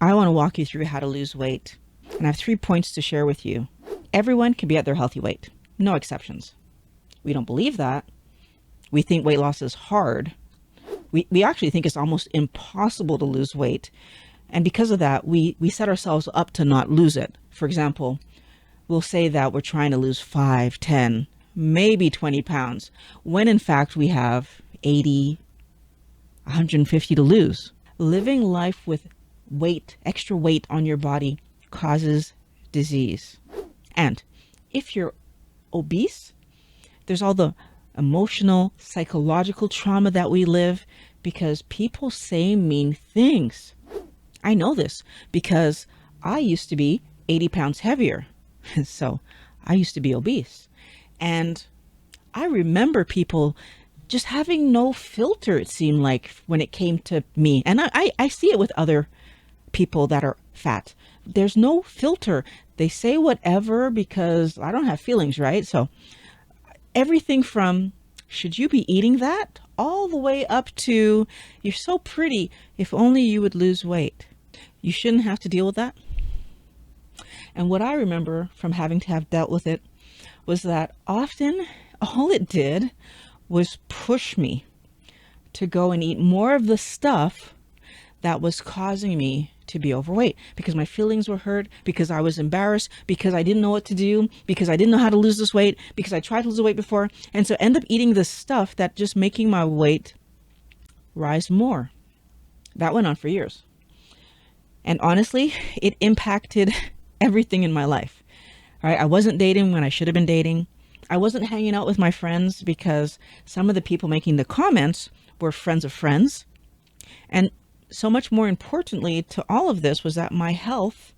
I want to walk you through how to lose weight. And I have 3 points to share with you. Everyone can be at their healthy weight, no exceptions. We don't believe that. We think weight loss is hard. We actually think it's almost impossible to lose weight. And because of that, we set ourselves up to not lose it. For example, we'll say that we're trying to lose 5, 10, maybe 20 pounds, when in fact we have 80, 150 to lose. Living life with weight, extra weight on your body causes disease. And if you're obese, there's all the emotional, psychological trauma that we live because people say mean things. I know this because I used to be 80 pounds heavier. So I used to be obese. And I remember people just having no filter, it seemed like, when it came to me. And I see it with other people that are fat. There's no filter. They say whatever because I don't have feelings, right? So everything from, should you be eating that? All the way up to, you're so pretty, if only you would lose weight. You shouldn't have to deal with that. And what I remember from having to have dealt with it was that often all it did was push me to go and eat more of the stuff that was causing me to be overweight, because my feelings were hurt, because I was embarrassed, because I didn't know what to do, because I didn't know how to lose this weight, because I tried to lose the weight before. And so end up eating this stuff that just making my weight rise more. That went on for years. And honestly, it impacted everything in my life. All right, I wasn't dating when I should have been dating. I wasn't hanging out with my friends because some of the people making the comments were friends of friends. And so much more importantly to all of this was that my health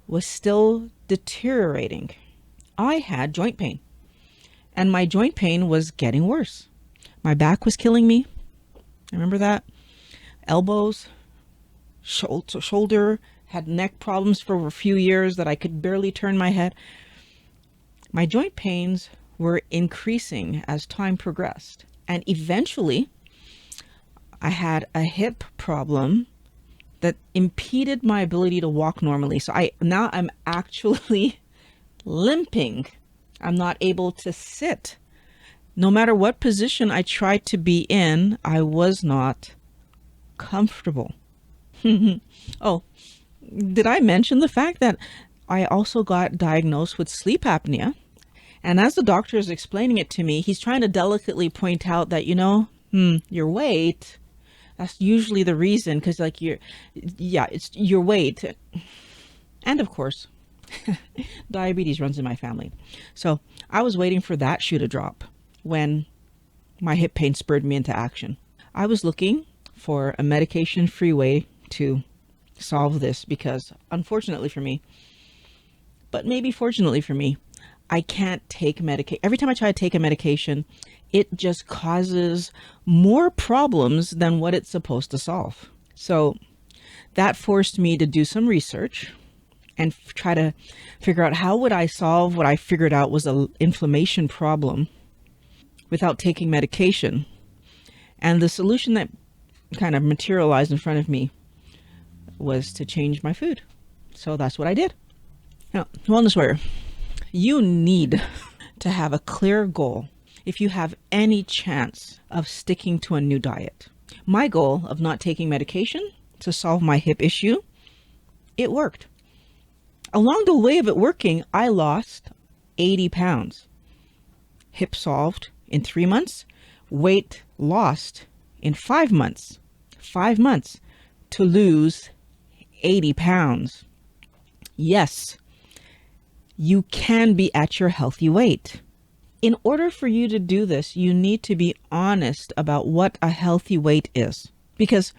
was still deteriorating. I had joint pain, and my joint pain was getting worse. My back was killing me. Remember that? Elbows, shoulder, had neck problems for a few years that I could barely turn my head. My joint pains were increasing as time progressed. And eventually, I had a hip problem that impeded my ability to walk normally. So now I'm actually limping. I'm not able to sit. No matter what position I tried to be in, I was not comfortable. Oh, did I mention the fact that I also got diagnosed with sleep apnea? And as the doctor is explaining it to me, he's trying to delicately point out that, your weight, that's usually the reason, because it's your weight. And of course, diabetes runs in my family. So I was waiting for that shoe to drop when my hip pain spurred me into action. I was looking for a medication-free way to solve this because, unfortunately for me, but maybe fortunately for me, I can't take medication. Every time I try to take a medication, it just causes more problems than what it's supposed to solve. So that forced me to do some research and try to figure out how would I solve what I figured out was an inflammation problem without taking medication. And the solution that kind of materialized in front of me was to change my food. So that's what I did. Now, wellness warrior, you need to have a clear goal if you have any chance of sticking to a new diet. My goal of not taking medication to solve my hip issue, it worked. Along the way of it working, I lost 80 pounds. Hip solved in 3 months, weight lost in 5 months. 5 months to lose 80 pounds. Yes, you can be at your healthy weight. In order for you to do this, you need to be honest about what a healthy weight is, because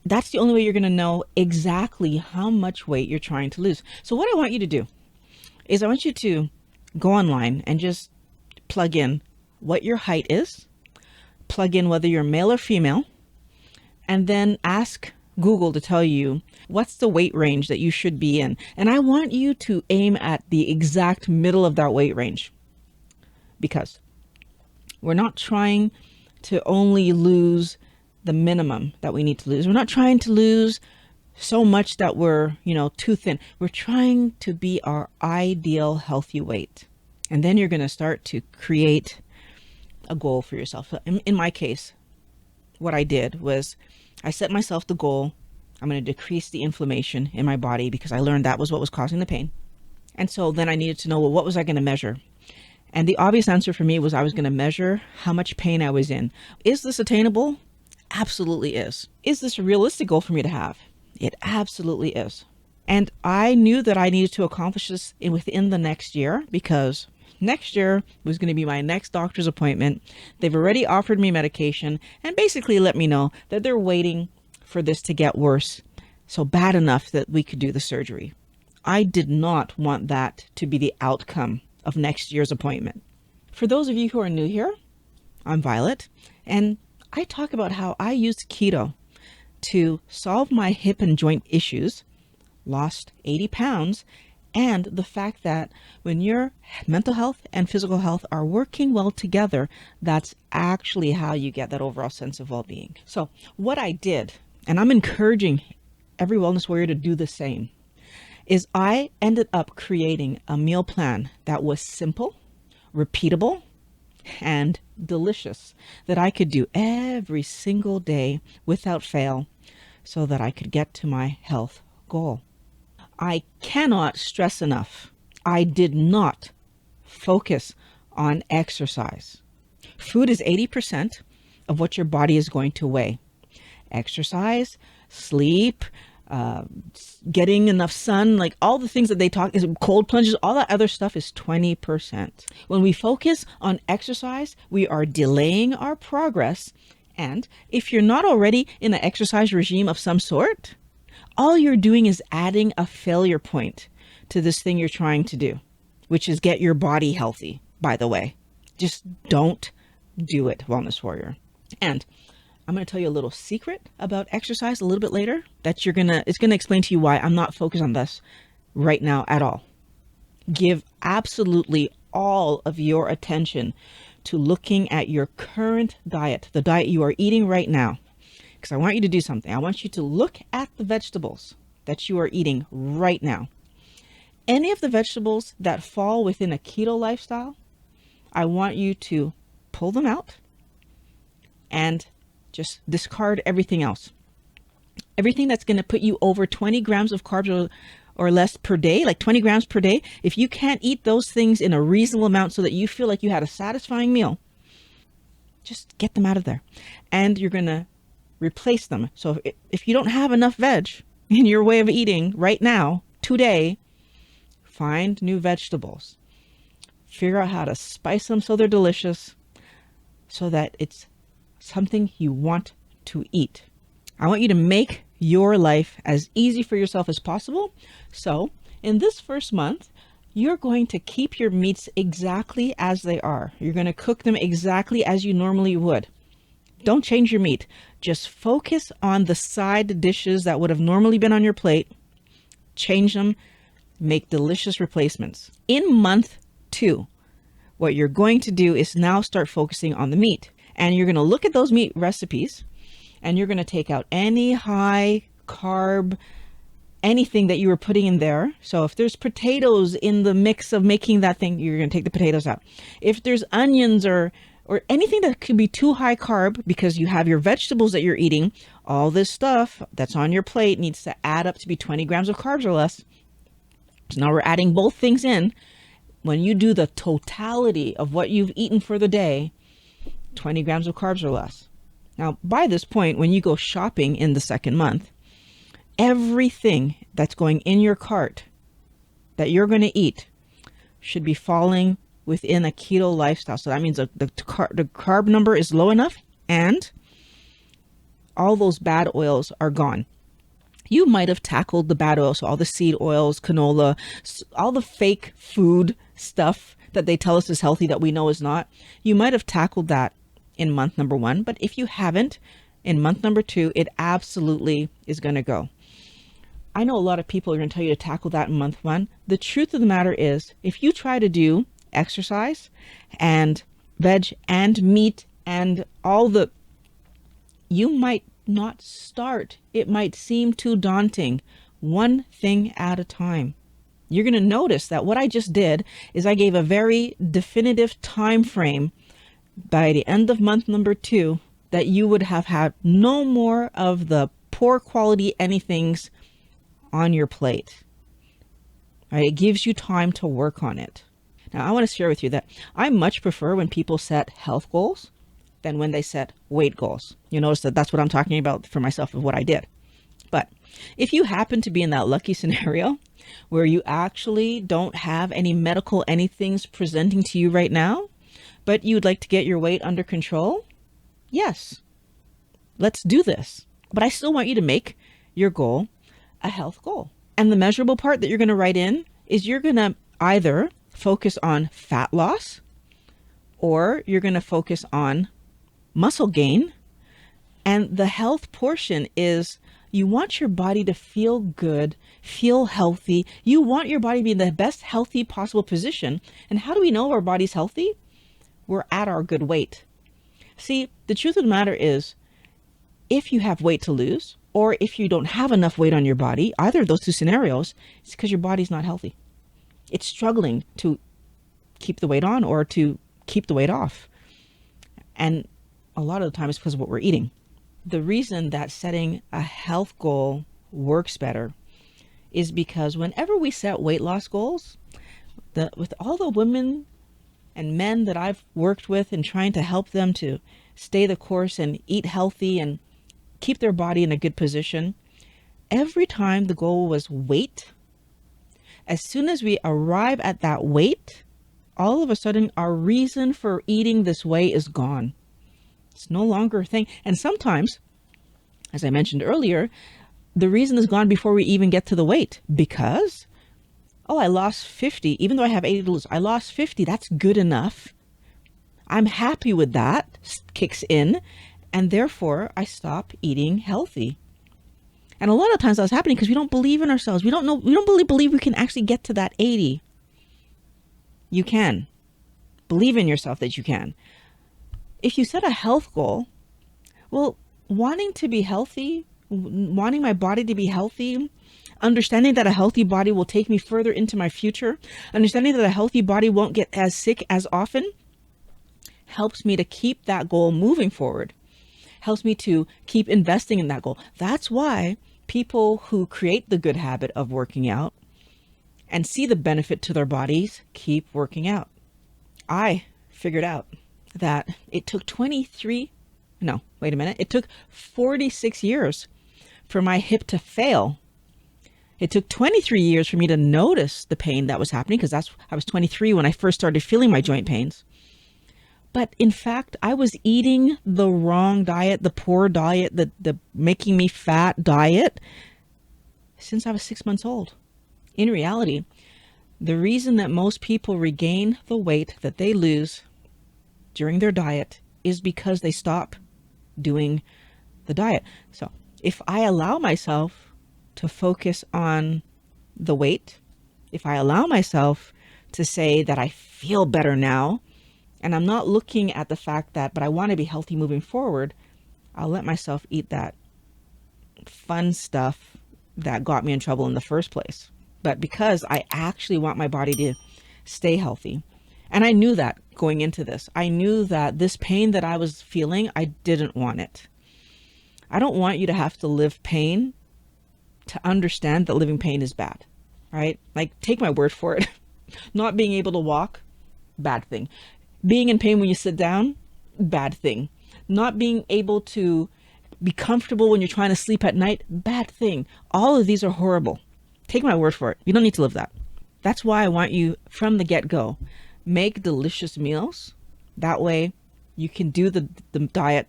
that's the only way you're going to know exactly how much weight you're trying to lose. So what I want you to do is I want you to go online and just plug in what your height is, plug in whether you're male or female, and then ask Google to tell you what's the weight range that you should be in. And I want you to aim at the exact middle of that weight range, because we're not trying to only lose the minimum that we need to lose. We're not trying to lose so much that we're, too thin. We're trying to be our ideal healthy weight. And then you're going to start to create a goal for yourself. In my case, what I did was I set myself the goal. I'm going to decrease the inflammation in my body because I learned that was what was causing the pain. And so then I needed to know, well, what was I going to measure? And the obvious answer for me was I was going to measure how much pain I was in. Is this attainable? Absolutely is. Is this a realistic goal for me to have? It absolutely is. And I knew that I needed to accomplish this within the next year because next year was going to be my next doctor's appointment. They've already offered me medication and basically let me know that they're waiting for this to get worse, so bad enough that we could do the surgery. I did not want that to be the outcome of next year's appointment. For those of you who are new here, I'm Violet, and I talk about how I used keto to solve my hip and joint issues, lost 80 pounds, and the fact that when your mental health and physical health are working well together, that's actually how you get that overall sense of well-being. So what I did, and I'm encouraging every wellness warrior to do the same, is I ended up creating a meal plan that was simple, repeatable, and delicious that I could do every single day without fail so that I could get to my health goal. I cannot stress enough, I did not focus on exercise. Food is 80% of what your body is going to weigh. Exercise, sleep, getting enough sun, like all the things that they talk, is cold plunges, all that other stuff is 20%. When we focus on exercise, we are delaying our progress. And if you're not already in an exercise regime of some sort, all you're doing is adding a failure point to this thing you're trying to do, which is get your body healthy, by the way. Just don't do it, Wellness Warrior. And I'm going to tell you a little secret about exercise a little bit later that it's going to explain to you why I'm not focused on this right now at all. Give absolutely all of your attention to looking at your current diet, the diet you are eating right now. Because I want you to do something. I want you to look at the vegetables that you are eating right now. Any of the vegetables that fall within a keto lifestyle, I want you to pull them out and just discard everything else. Everything that's going to put you over 20 grams of carbs or less per day, like 20 grams per day, if you can't eat those things in a reasonable amount so that you feel like you had a satisfying meal, just get them out of there. And you're going to replace them. So if you don't have enough veg in your way of eating right now, today, find new vegetables. Figure out how to spice them so they're delicious, so that it's something you want to eat. I want you to make your life as easy for yourself as possible. So in this first month, you're going to keep your meats exactly as they are. You're going to cook them exactly as you normally would. Don't change your meat. Just focus on the side dishes that would have normally been on your plate. Change them. Make delicious replacements. In month 2, what you're going to do is now start focusing on the meat. And you're going to look at those meat recipes and you're going to take out any high carb, anything that you were putting in there. So if there's potatoes in the mix of making that thing, you're going to take the potatoes out. If there's onions or anything that could be too high carb because you have your vegetables that you're eating, all this stuff that's on your plate needs to add up to be 20 grams of carbs or less. So now we're adding both things in. When you do the totality of what you've eaten for the day, 20 grams of carbs or less. Now, by this point, when you go shopping in the second month, everything that's going in your cart that you're going to eat should be falling within a keto lifestyle. So that means the carb number is low enough and all those bad oils are gone. You might have tackled the bad oils, so all the seed oils, canola, all the fake food stuff that they tell us is healthy that we know is not. You might have tackled that in month number 1, but if you haven't, in month number 2, it absolutely is going to go. I know a lot of people are going to tell you to tackle that in month 1. The truth of the matter is, if you try to do exercise and veg and meat and you might not start. It might seem too daunting. One thing at a time. You're going to notice that what I just did is I gave a very definitive time frame by the end of month number 2 that you would have had no more of the poor quality anythings on your plate. Right? It gives you time to work on it. Now, I want to share with you that I much prefer when people set health goals than when they set weight goals. You notice that that's what I'm talking about for myself of what I did. But if you happen to be in that lucky scenario where you actually don't have any medical anythings presenting to you right now, but you'd like to get your weight under control, yes, let's do this. But I still want you to make your goal a health goal. And the measurable part that you're going to write in is you're going to either focus on fat loss or you're going to focus on muscle gain. And the health portion is you want your body to feel good, feel healthy. You want your body to be in the best healthy possible position. And how do we know our body's healthy? We're at our good weight. See, the truth of the matter is, if you have weight to lose, or if you don't have enough weight on your body, either of those two scenarios, it's because your body's not healthy. It's struggling to keep the weight on or to keep the weight off. And a lot of the time it's because of what we're eating. The reason that setting a health goal works better is because whenever we set weight loss goals, with all the women and men that I've worked with and trying to help them to stay the course and eat healthy and keep their body in a good position, every time the goal was weight, as soon as we arrive at that weight, all of a sudden our reason for eating this way is gone. It's no longer a thing. And sometimes, as I mentioned earlier, the reason is gone before we even get to the weight because, oh, I lost 50. Even though I have 80 to lose, I lost 50. That's good enough. I'm happy with that, kicks in, and therefore I stop eating healthy. And a lot of times that's happening because we don't believe in ourselves. We don't really believe we can actually get to that 80. You can. Believe in yourself that you can. If you set a health goal, well, wanting to be healthy, wanting my body to be healthy, understanding that a healthy body will take me further into my future, understanding that a healthy body won't get as sick as often, helps me to keep that goal moving forward, helps me to keep investing in that goal. That's why people who create the good habit of working out and see the benefit to their bodies keep working out. I figured out that it took 46 years for my hip to fail. It took 23 years for me to notice the pain that was happening because I was 23 when I first started feeling my joint pains. But in fact, I was eating the wrong diet, the poor diet, the making me fat diet since I was 6 months old. In reality, the reason that most people regain the weight that they lose during their diet is because they stop doing the diet. So if I allow myself to focus on the weight, if I allow myself to say that I feel better now, and I'm not looking at the fact that, but I want to be healthy moving forward, I'll let myself eat that fun stuff that got me in trouble in the first place. But because I actually want my body to stay healthy, and I knew that going into this, I knew that this pain that I was feeling, I didn't want it. I don't want you to have to live pain to understand that living pain is bad, right? Like, take my word for it. Not being able to walk, bad thing. Being in pain when you sit down, bad thing. Not being able to be comfortable when you're trying to sleep at night, bad thing. All of these are horrible. Take my word for it. You don't need to live that. That's why I want you from the get-go, make delicious meals. That way you can do the diet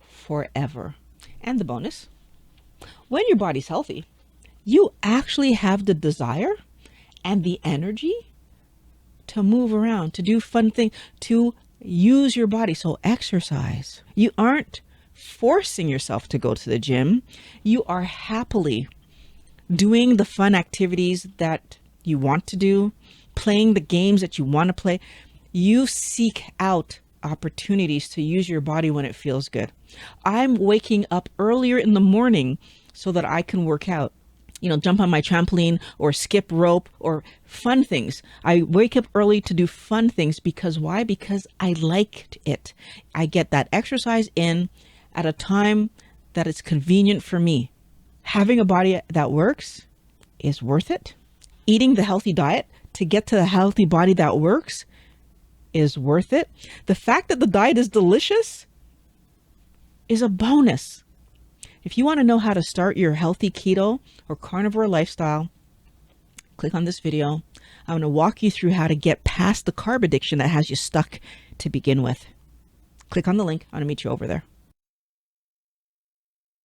forever. And the bonus, when your body's healthy, you actually have the desire and the energy to move around, to do fun things, to use your body. So exercise. You aren't forcing yourself to go to the gym. You are happily doing the fun activities that you want to do, playing the games that you want to play. You seek out opportunities to use your body when it feels good. I'm waking up earlier in the morning so that I can work out. Jump on my trampoline or skip rope or fun things. I wake up early to do fun things because why? Because I liked it. I get that exercise in at a time that is convenient for me. Having a body that works is worth it. Eating the healthy diet to get to the healthy body that works is worth it. The fact that the diet is delicious is a bonus. If you want to know how to start your healthy keto or carnivore lifestyle, click on this video. I'm going to walk you through how to get past the carb addiction that has you stuck to begin with. Click on the link. I'm going to meet you over there.